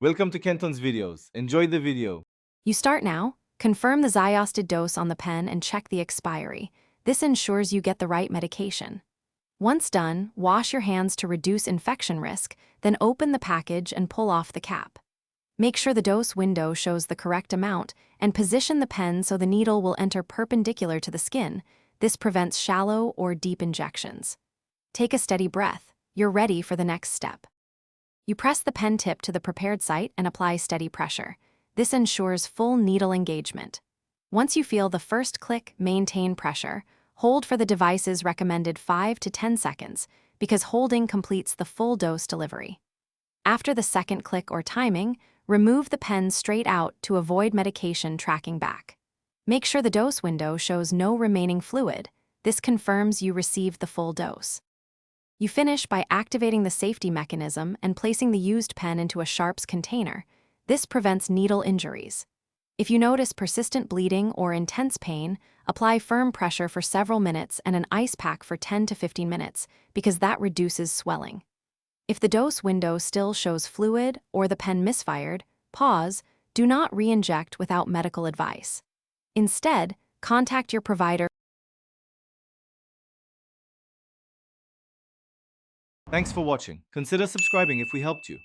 Welcome to Kenton's videos. Enjoy the video. You start now, confirm the Xyosted dose on the pen and check the expiry. This ensures you get the right medication. Once done, wash your hands to reduce infection risk, then open the package and pull off the cap. Make sure the dose window shows the correct amount and position the pen so the needle will enter perpendicular to the skin. This prevents shallow or deep injections. Take a steady breath. You're ready for the next step. You press the pen tip to the prepared site and apply steady pressure. This ensures full needle engagement. Once you feel the first click, maintain pressure. Hold for the device's recommended 5 to 10 seconds, because holding completes the full dose delivery. After the second click or timing, remove the pen straight out to avoid medication tracking back. Make sure the dose window shows no remaining fluid. This confirms you received the full dose. You finish by activating the safety mechanism and placing the used pen into a sharps container. This prevents needle injuries. If you notice persistent bleeding or intense pain, apply firm pressure for several minutes and an ice pack for 10 to 15 minutes, because that reduces swelling. If the dose window still shows fluid or the pen misfired, pause. Do not re-inject without medical advice. Instead, contact your provider. Thanks for watching. Consider subscribing if we helped you.